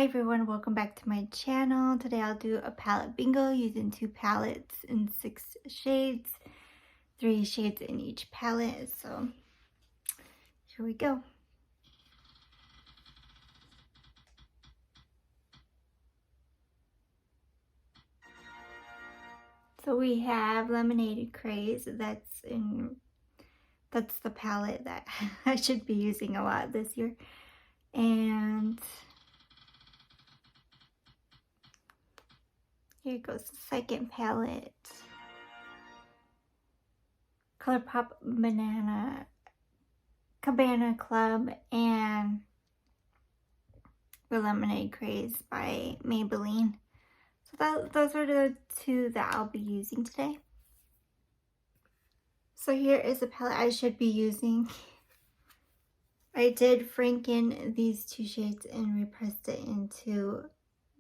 Hi everyone, welcome back to my channel. Today I'll do a palette bingo using 2 palettes in 6 shades, 3 shades in each palette. So here we go. So we have Lemonade Craze. That's the palette that I should be using a lot this year. And here goes the second palette. ColourPop Cabana Club and the Lemonade Craze by Maybelline. So those are the 2 that I'll be using today. So here is the palette I should be using. I did franken these 2 shades and repressed it into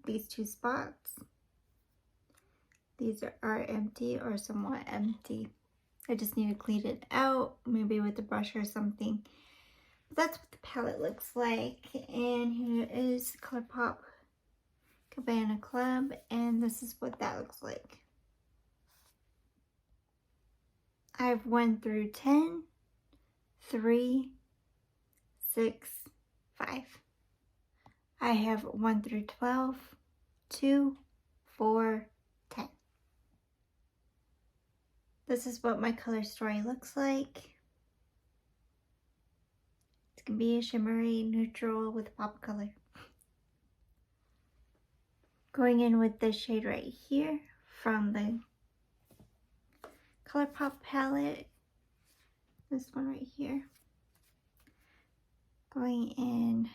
these 2 spots. These are empty or somewhat empty. I just need to clean it out, maybe with a brush or something. But that's what the palette looks like. And here is ColourPop Cabana Club, and this is what that looks like. I have 1 through 10, 3, 6, 5. I have 1 through 12, 2, 4, 10. This is what my color story looks like. It's gonna be a shimmery neutral with pop color. Going in with this shade right here from the ColourPop palette. This one right here. Going in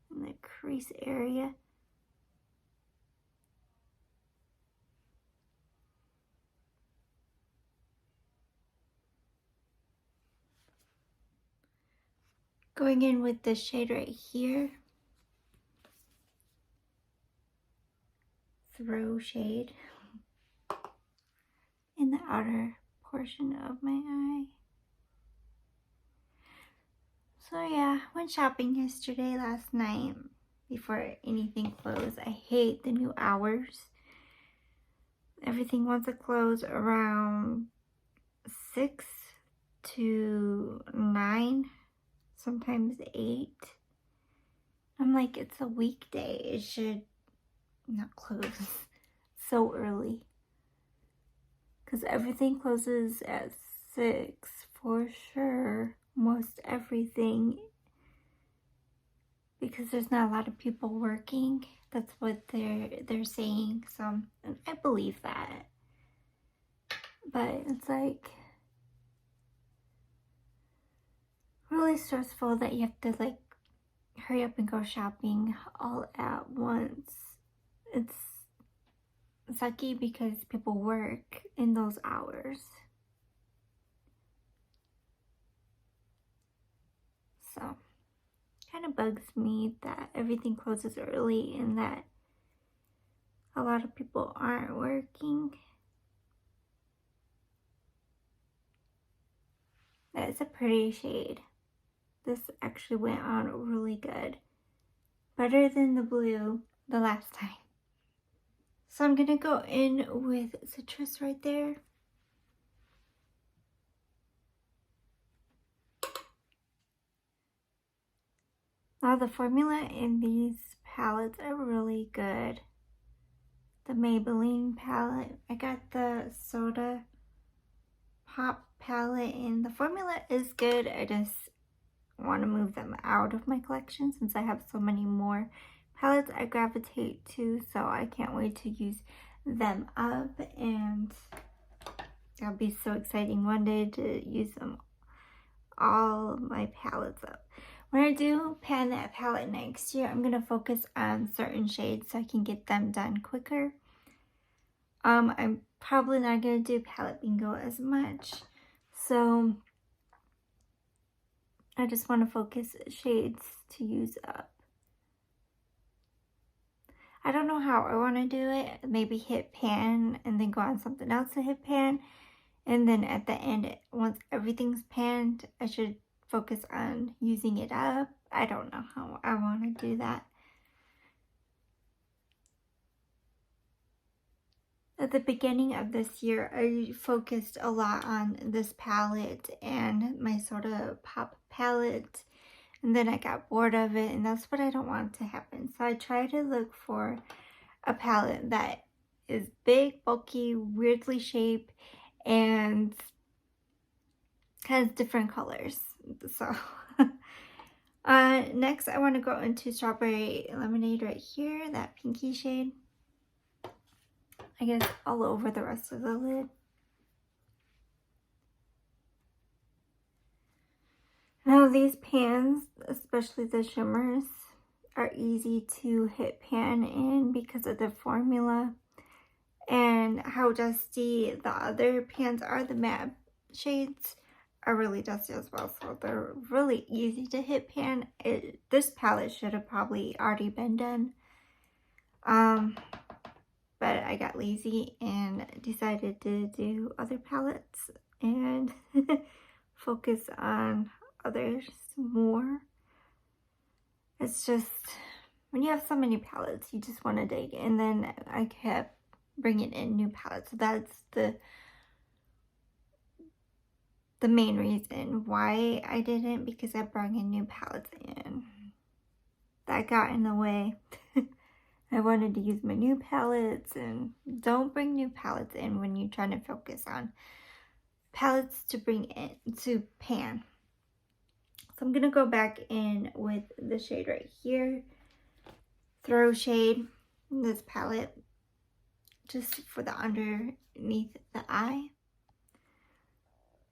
the crease area. Going in with this shade right here. Throw shade in the outer portion of my eye. So yeah, went shopping yesterday, last night, before anything closed. I hate the new hours. Everything wants to close around 6 to 9, sometimes 8. I'm like, it's a weekday. It should not close so early. Because everything closes at 6 for sure. Most everything. Because there's not a lot of people working. That's what they're saying. So I believe that. But it's like really stressful that you have to like hurry up and go shopping all at once. It's sucky because people work in those hours. So kind of bugs me that everything closes early and that a lot of people aren't working. That's a pretty shade. This actually went on really good. Better than the blue the last time. So I'm gonna go in with Citrus right there. Now the formula in these palettes are really good. The Maybelline palette. I got the Soda Pop palette and the formula is good. I just want to move them out of my collection since I have so many more palettes I gravitate to, so I can't wait to use them up, and that'll be so exciting one day to use them all my palettes up. When I do pan that palette next year, I'm going to focus on certain shades so I can get them done quicker. I'm probably not going to do palette bingo as much, so I just want to focus shades to use up. I don't know how I want to do it. Maybe hit pan and then go on something else to hit pan. And then at the end, once everything's panned, I should focus on using it up. I don't know how I want to do that. At the beginning of this year, I focused a lot on this palette and my Soda Pop palette, and then I got bored of it, and that's what I don't want to happen. So I try to look for a palette that is big, bulky, weirdly shaped, and has different colors. So next I want to go into Strawberry Lemonade right here, that pinky shade. I guess all over the rest of the lid. Now these pans, especially the shimmers, are easy to hit pan in because of the formula and how dusty the other pans are. The matte shades are really dusty as well, so they're really easy to hit pan. This palette should have probably already been done, but I got lazy and decided to do other palettes and focus on others more. It's just, when you have so many palettes, you just want to dig. And then I kept bringing in new palettes. So that's the main reason why I didn't, because I brought in new palettes in. That got in the way. I wanted to use my new palettes, and don't bring new palettes in when you're trying to focus on palettes to bring in to pan. So I'm going to go back in with the shade right here, Throw shade, in this palette, just for the underneath the eye.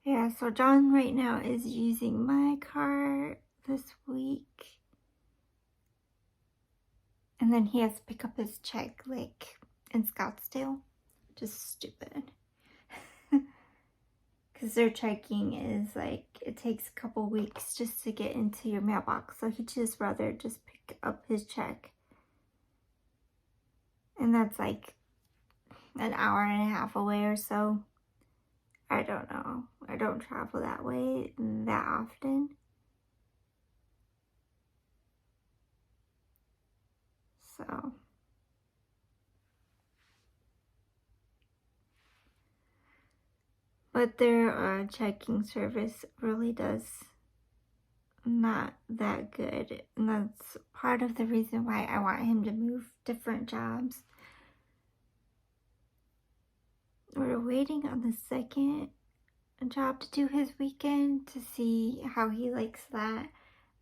Yeah, so John right now is using my car this week. And then he has to pick up his check, like, in Scottsdale. Just stupid. Because their checking is, like, it takes a couple weeks just to get into your mailbox. So he'd just rather just pick up his check. And that's, like, an hour and a half away or so. I don't know. I don't travel that way that often. So but their checking service really does not that good, and that's part of the reason why I want him to move different jobs. We're waiting on the second job to do his weekend to see how he likes that,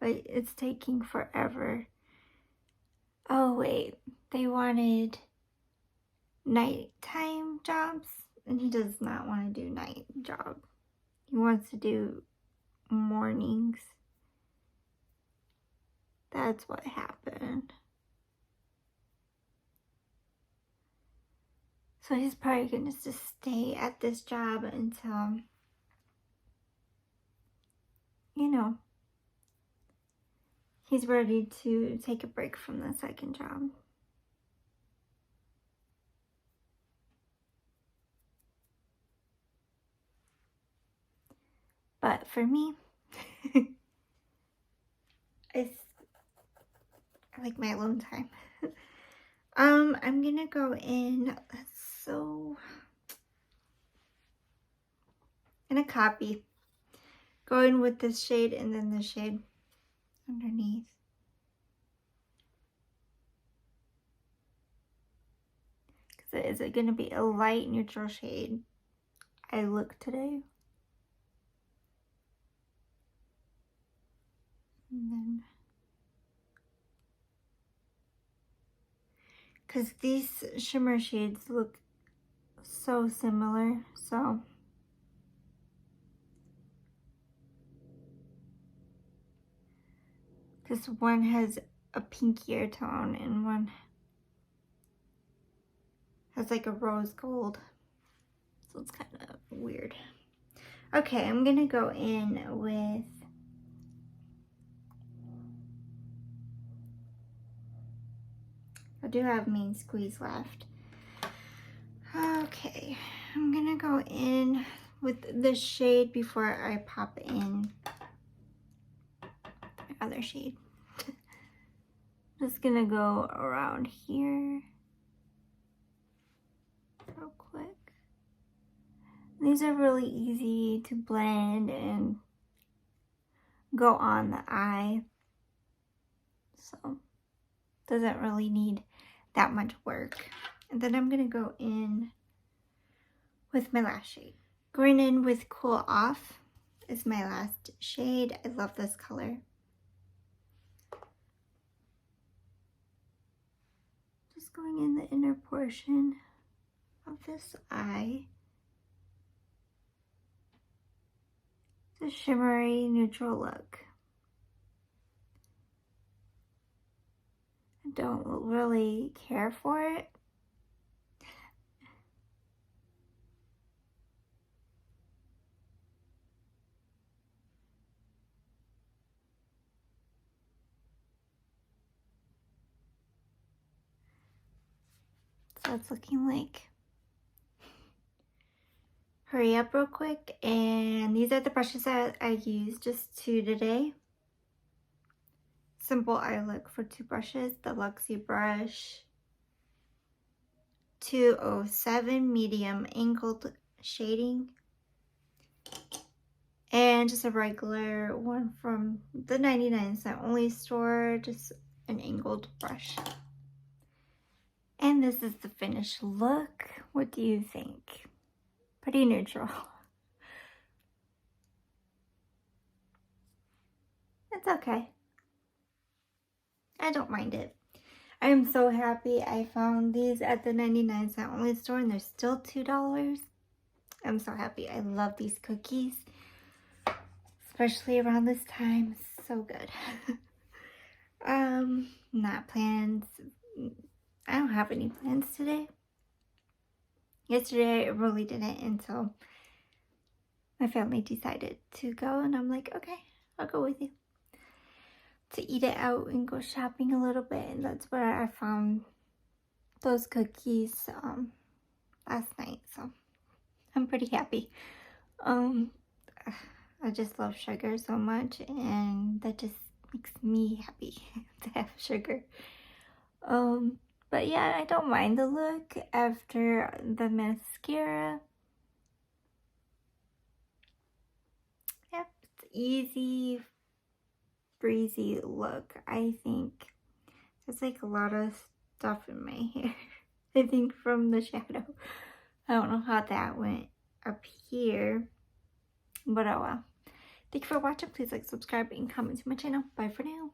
but it's taking forever. Oh wait, they wanted nighttime jobs, and he does not want to do night job. He wants to do mornings. That's what happened. So he's probably going to just stay at this job until, you know, he's ready to take a break from the second job. But for me, I like my alone time. I'm gonna go in, in a copy. Go in with this shade and then the shade underneath. Because it is gonna be a light neutral shade. I look today. And then, because these shimmer shades look so similar, so this one has a pinkier tone and one has like a rose gold, so it's kind of weird. Okay, I'm gonna go in with I do have main squeeze left. Okay, I'm gonna go in with the shade before I pop in other shade. Just gonna go around here real quick. These are really easy to blend and go on the eye, so doesn't really need that much work. And then I'm gonna go in with my last shade. Going in with Cool Off is my last shade. I love this color. Just going in the inner portion of this eye. It's a shimmery neutral look. I don't really care for it. So it's looking like. Hurry up real quick, and these are the brushes that I used just two today. Simple eye look for two brushes, the Luxie brush 207 medium angled shading, and just a regular one from the 99-cent only store, just an angled brush. And this is the finished look. What do you think? Pretty neutral. It's okay. I don't mind it. I am so happy I found these at the 99-cent only store, and they're still $2. I'm so happy. I love these cookies, especially around this time. So good. Not plans. I don't have any plans today. Yesterday I really didn't until my family decided to go, and I'm like, okay, I'll go with you to eat it out and go shopping a little bit. And that's where I found those cookies last night, so I'm pretty happy. I just love sugar so much, and that just makes me happy to have sugar. But yeah, I don't mind the look after the mascara. Yep, it's easy, breezy look. I think there's like a lot of stuff in my hair. I think from the shadow. I don't know how that went up here, but oh well. Thank you for watching. Please like, subscribe, and comment to my channel. Bye for now.